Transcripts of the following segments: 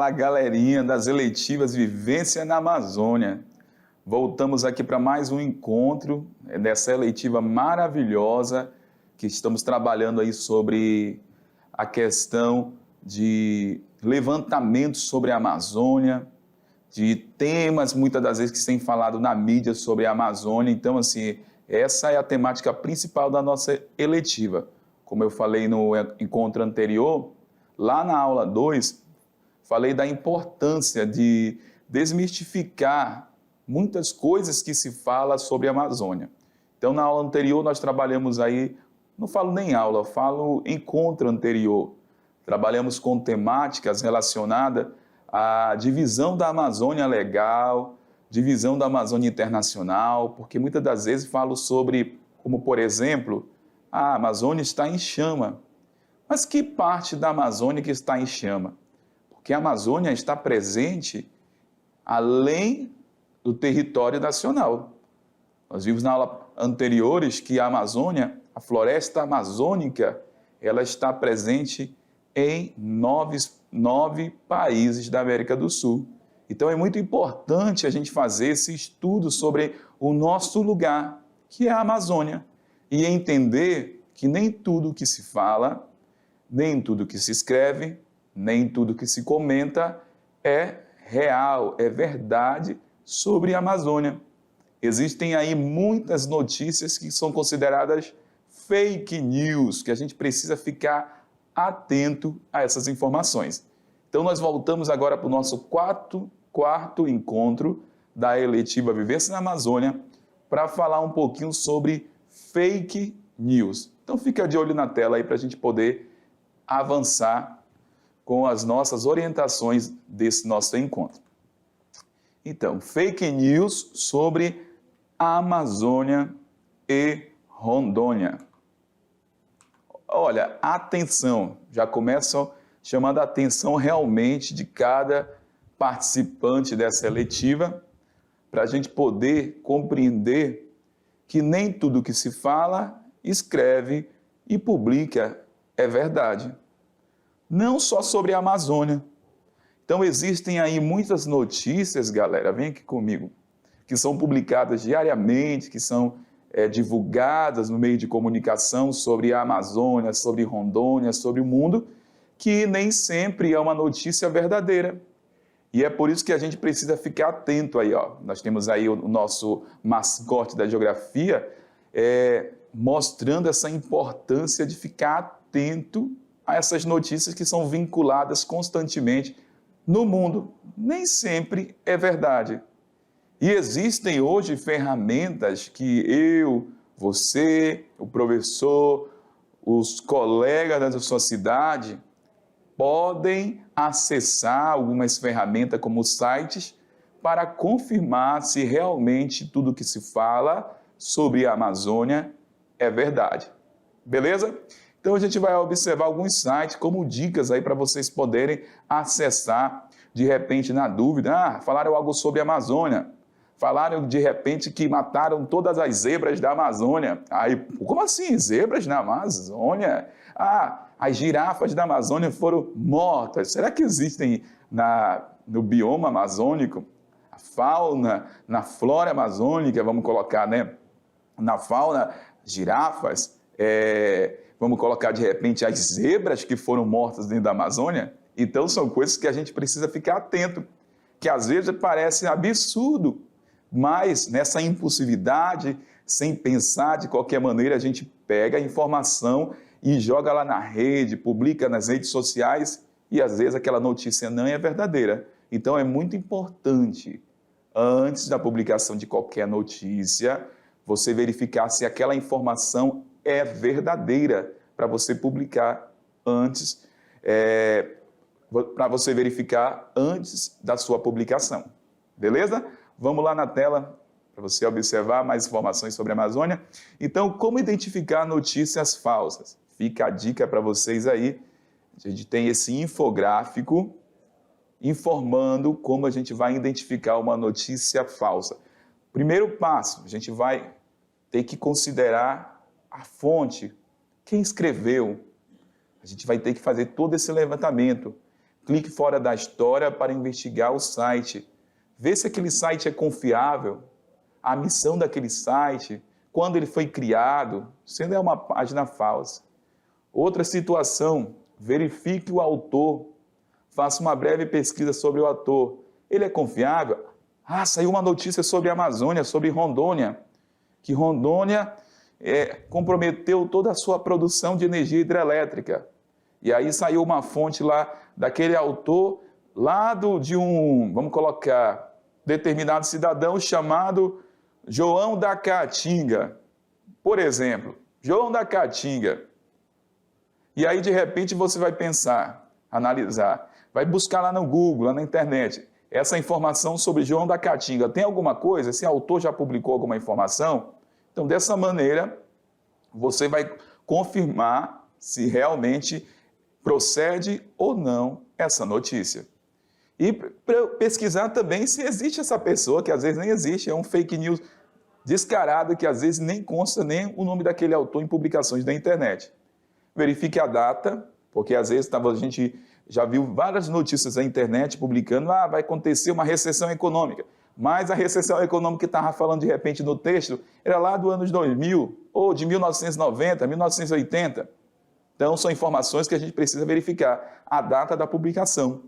Fala, galerinha das eletivas Vivência na Amazônia. Voltamos aqui para mais um encontro dessa eletiva maravilhosa que estamos trabalhando aí sobre a questão de levantamento sobre a Amazônia, de temas muitas das vezes que se tem falado na mídia sobre a Amazônia. Então, assim, essa é a temática principal da nossa eletiva. Como eu falei no encontro anterior, lá na aula 2, falei da importância de desmistificar muitas coisas que se fala sobre a Amazônia. Então, na aula anterior, nós trabalhamos aí, não falo nem aula, falo encontro anterior. Trabalhamos com temáticas relacionadas à divisão da Amazônia legal, divisão da Amazônia internacional, porque muitas das vezes falo sobre, como por exemplo, a Amazônia está em chama. Mas que parte da Amazônia que está em chama? Porque a Amazônia está presente além do território nacional. Nós vimos na aula anteriores que a Amazônia, a floresta amazônica, ela está presente em nove países da América do Sul. Então é muito importante a gente fazer esse estudo sobre o nosso lugar, que é a Amazônia, e entender que nem tudo que se fala, nem tudo que se escreve, nem tudo que se comenta é real, é verdade sobre a Amazônia. Existem aí muitas notícias que são consideradas fake news, que a gente precisa ficar atento a essas informações. Então nós voltamos agora para o nosso quarto encontro da eletiva Vivência na Amazônia para falar um pouquinho sobre fake news. Então fica de olho na tela aí para a gente poder avançar com as nossas orientações desse nosso encontro. Então, fake news sobre a Amazônia e Rondônia. Olha, atenção, já começam chamando a atenção realmente de cada participante dessa eletiva, para a gente poder compreender que nem tudo que se fala, escreve e publica é verdade. Não só sobre a Amazônia. Então existem aí muitas notícias, galera, vem aqui comigo, que são publicadas diariamente, que são divulgadas no meio de comunicação sobre a Amazônia, sobre Rondônia, sobre o mundo, que nem sempre é uma notícia verdadeira. E é por isso que a gente precisa ficar atento aí, ó. Nós temos aí o nosso mascote da geografia, mostrando essa importância de ficar atento a essas notícias que são vinculadas constantemente no mundo. Nem sempre é verdade. E existem hoje ferramentas que eu, você, o professor, os colegas da sua cidade podem acessar algumas ferramentas como sites para confirmar se realmente tudo que se fala sobre a Amazônia é verdade. Beleza? Então a gente vai observar alguns sites como dicas aí para vocês poderem acessar de repente na dúvida. Falaram algo sobre a Amazônia. Falaram de repente que mataram todas as zebras da Amazônia. Aí, como assim? Zebras na Amazônia? As girafas da Amazônia foram mortas. Será que existem no bioma amazônico? A fauna, na flora amazônica, vamos colocar, né? Na fauna, girafas, vamos colocar de repente as zebras que foram mortas dentro da Amazônia. Então são coisas que a gente precisa ficar atento, que às vezes parece absurdo, mas nessa impulsividade, sem pensar de qualquer maneira, a gente pega a informação e joga lá na rede, publica nas redes sociais e às vezes aquela notícia não é verdadeira. Então é muito importante, antes da publicação de qualquer notícia, você verificar se aquela informação é verdadeira para você publicar antes, para você verificar antes da sua publicação. Beleza? Vamos lá na tela para você observar mais informações sobre a Amazônia. Então, como identificar notícias falsas? Fica a dica para vocês aí. A gente tem esse infográfico informando como a gente vai identificar uma notícia falsa. Primeiro passo, a gente vai ter que considerar a fonte, quem escreveu. A gente vai ter que fazer todo esse levantamento Clique fora da história para investigar o site. Vê se aquele site é confiável, a missão daquele site, quando ele foi criado, se não é uma página falsa. Outra situação, verifique o autor. Faça uma breve pesquisa sobre o autor. Ele é confiável? Saiu uma notícia sobre a Amazônia, sobre Rondônia, que Rondônia comprometeu toda a sua produção de energia hidrelétrica. E aí saiu uma fonte lá daquele autor, de um, vamos colocar, determinado cidadão chamado João da Caatinga. Por exemplo, João da Caatinga. E aí, de repente, você vai pensar, analisar, vai buscar lá no Google, lá na internet, essa informação sobre João da Caatinga. Tem alguma coisa? Esse autor já publicou alguma informação? Então, dessa maneira, você vai confirmar se realmente procede ou não essa notícia. E pesquisar também se existe essa pessoa, que às vezes nem existe, é um fake news descarado, que às vezes nem consta nem o nome daquele autor em publicações da internet. Verifique a data, porque às vezes a gente já viu várias notícias na internet publicando, vai acontecer uma recessão econômica. Mas a recessão econômica que estava falando de repente no texto era lá do ano 2000, ou de 1990, 1980. Então, são informações que a gente precisa verificar. A data da publicação.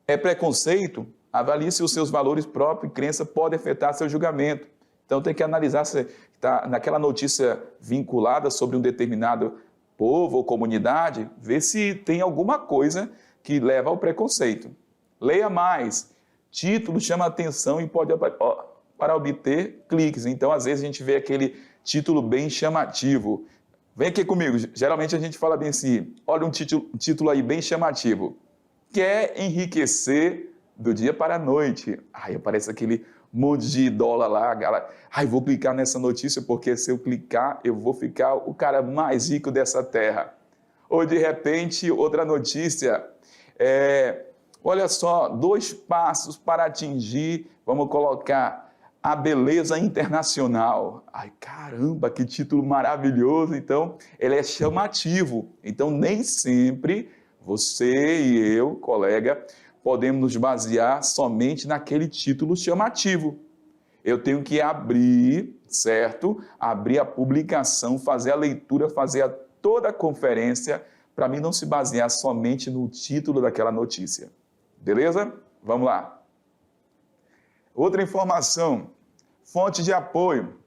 É preconceito? Avalie se os seus valores próprios e crença podem afetar seu julgamento. Então, tem que analisar se está naquela notícia vinculada sobre um determinado povo ou comunidade, ver se tem alguma coisa que leva ao preconceito. Leia mais. Título chama atenção e pode para obter cliques. Então, às vezes, a gente vê aquele título bem chamativo. Vem aqui comigo. Geralmente, a gente fala bem assim, olha um título aí bem chamativo. Quer enriquecer do dia para a noite. Aí aparece aquele monte de dólar lá, galera. Vou clicar nessa notícia porque se eu clicar, eu vou ficar o cara mais rico dessa terra. Ou, de repente, outra notícia, olha só, 2 passos para atingir, vamos colocar, a beleza internacional. Caramba, que título maravilhoso. Então, ele é chamativo. Então, nem sempre você e eu, colega, podemos nos basear somente naquele título chamativo. Eu tenho que abrir, certo? Abrir a publicação, fazer a leitura, fazer toda a conferência, para mim não se basear somente no título daquela notícia. Beleza? Vamos lá. Outra informação, fonte de apoio.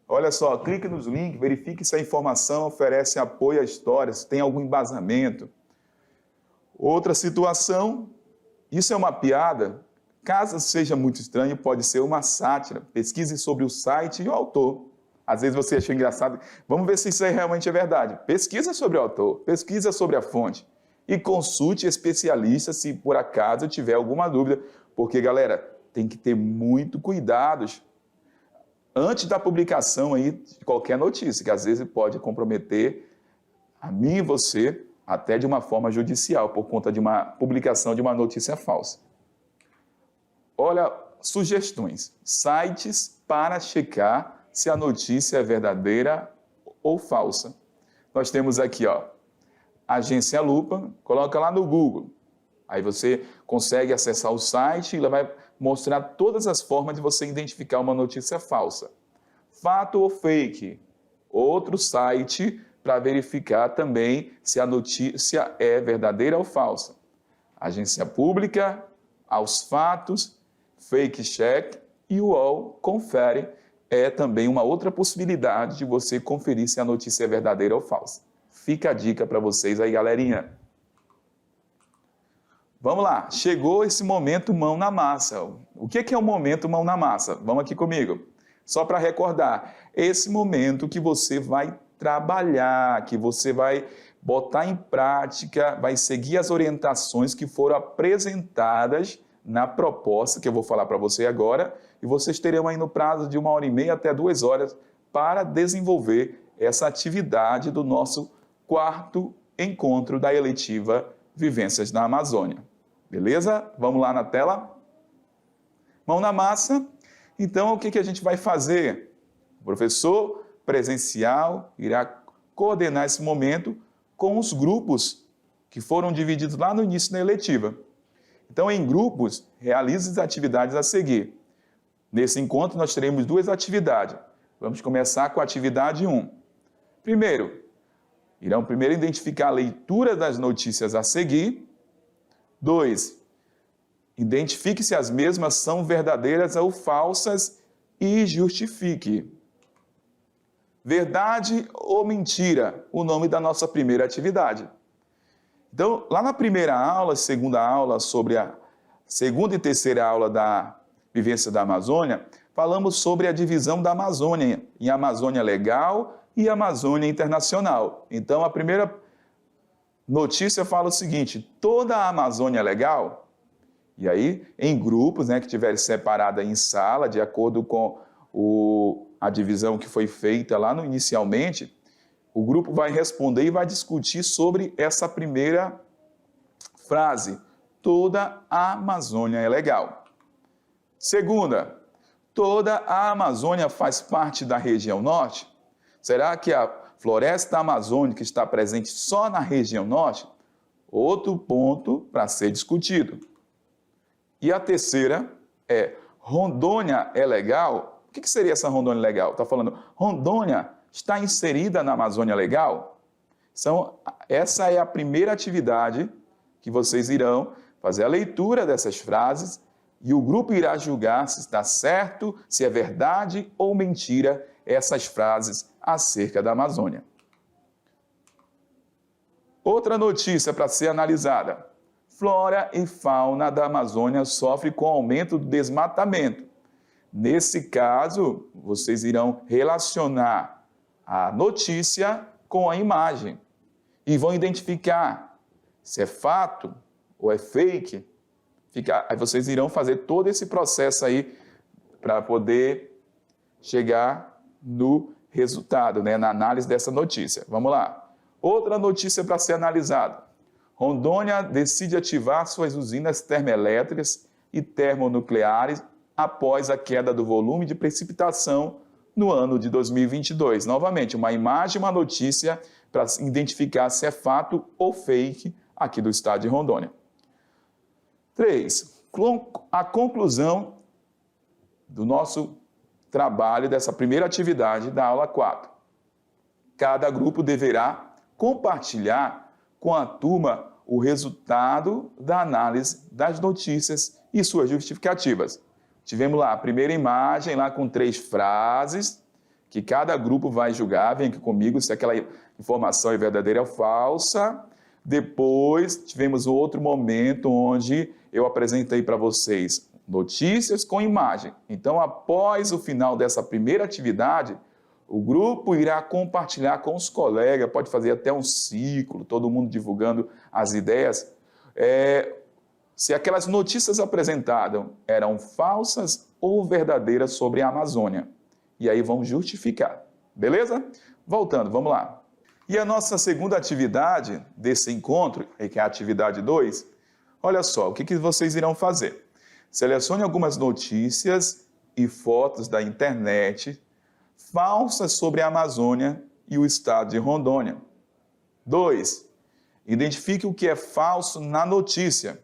Olha só, clique nos links, verifique se a informação oferece apoio à história, se tem algum embasamento. Outra situação, isso é uma piada? Caso seja muito estranho, pode ser uma sátira. Pesquise sobre o site e o autor. Às vezes você achou engraçado. Vamos ver se isso aí realmente é verdade. Pesquisa sobre o autor, pesquisa sobre a fonte. E consulte especialistas se por acaso tiver alguma dúvida. Porque, galera, tem que ter muito cuidado antes da publicação aí de qualquer notícia, que às vezes pode comprometer a mim e você até de uma forma judicial, por conta de uma publicação de uma notícia falsa. Olha, sugestões. Sites para checar se a notícia é verdadeira ou falsa. Nós temos aqui, Agência Lupa, coloca lá no Google. Aí você consegue acessar o site e ela vai mostrar todas as formas de você identificar uma notícia falsa. Fato ou fake? Outro site para verificar também se a notícia é verdadeira ou falsa. Agência Pública, Aos Fatos, Fake Check e o UOL Confere é também uma outra possibilidade de você conferir se a notícia é verdadeira ou falsa. Fica a dica para vocês aí, galerinha. Vamos lá, chegou esse momento mão na massa. O que é o momento mão na massa? Vamos aqui comigo. Só para recordar, esse momento que você vai trabalhar, que você vai botar em prática, vai seguir as orientações que foram apresentadas na proposta que eu vou falar para você agora, e vocês terão aí no prazo de 1h30 até 2 horas para desenvolver essa atividade do nosso 4º encontro da eletiva Vivências na Amazônia. Beleza? Vamos lá na tela? Mão na massa. Então, o que a gente vai fazer? O professor presencial irá coordenar esse momento com os grupos que foram divididos lá no início da eletiva. Então, em grupos, realize as atividades a seguir. Nesse encontro, nós teremos 2 atividades. Vamos começar com a atividade 1. Primeiro, irão primeiro identificar a leitura das notícias a seguir. 2. Identifique se as mesmas são verdadeiras ou falsas e justifique. Verdade ou mentira? O nome da nossa primeira atividade. Então, lá na primeira aula, segunda aula, sobre a segunda e terceira aula da vivência da Amazônia, falamos sobre a divisão da Amazônia em Amazônia Legal e Amazônia Internacional. Então, a primeira notícia fala o seguinte: toda a Amazônia é legal? E aí, em grupos, que tiverem separada em sala, de acordo com a divisão que foi feita lá inicialmente, o grupo vai responder e vai discutir sobre essa primeira frase: toda a Amazônia é legal. Segunda, toda a Amazônia faz parte da região norte? Será que a floresta amazônica está presente só na região norte? Outro ponto para ser discutido. E a terceira é: Rondônia é legal? O que seria essa Rondônia legal? Está falando, Rondônia está inserida na Amazônia Legal? Então, essa é a primeira atividade que vocês irão fazer a leitura dessas frases e o grupo irá julgar se está certo, se é verdade ou mentira essas frases acerca da Amazônia. Outra notícia para ser analisada: flora e fauna da Amazônia sofrem com o aumento do desmatamento. Nesse caso, vocês irão relacionar a notícia com a imagem e vão identificar se é fato ou é fake. Aí vocês irão fazer todo esse processo aí para poder chegar no resultado, na análise dessa notícia. Vamos lá. Outra notícia para ser analisada: Rondônia decide ativar suas usinas termoelétricas e termonucleares após a queda do volume de precipitação no ano de 2022. Novamente, uma imagem, uma notícia para identificar se é fato ou fake aqui do estado de Rondônia. 3. A conclusão do nosso trabalho dessa primeira atividade da aula 4. Cada grupo deverá compartilhar com a turma o resultado da análise das notícias e suas justificativas. Tivemos lá a primeira imagem, lá com 3 frases, que cada grupo vai julgar, vem aqui comigo, se aquela informação é verdadeira ou falsa. Depois, tivemos outro momento onde eu apresentei para vocês notícias com imagem. Então, após o final dessa primeira atividade, o grupo irá compartilhar com os colegas, pode fazer até um ciclo, todo mundo divulgando as ideias, se aquelas notícias apresentadas eram falsas ou verdadeiras sobre a Amazônia. E aí vão justificar, beleza? Voltando, vamos lá. E a nossa segunda atividade desse encontro, que é a atividade 2, olha só, o que vocês irão fazer? Selecione algumas notícias e fotos da internet falsas sobre a Amazônia e o estado de Rondônia. 2. Identifique o que é falso na notícia.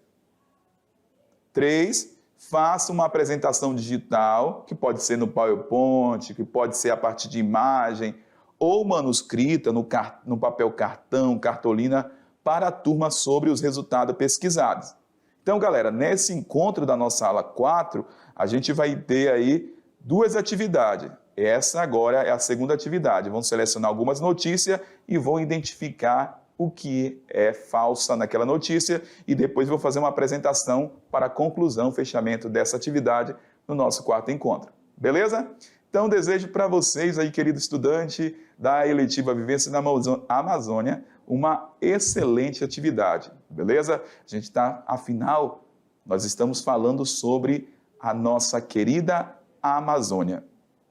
3. Faça uma apresentação digital, que pode ser no PowerPoint, que pode ser a partir de imagem, ou manuscrita no papel cartão, cartolina, para a turma sobre os resultados pesquisados. Então, galera, nesse encontro da nossa aula 4, a gente vai ter aí 2 atividades. Essa agora é a segunda atividade. Vão selecionar algumas notícias e vão identificar o que é falsa naquela notícia e depois vou fazer uma apresentação para a conclusão, fechamento dessa atividade no nosso 4º encontro. Beleza? Então, desejo para vocês aí, querido estudante da eletiva Vivência na Amazônia, uma excelente atividade, beleza? A gente está, afinal, nós estamos falando sobre a nossa querida Amazônia.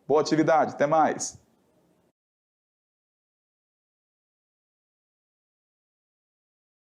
Boa atividade, até mais!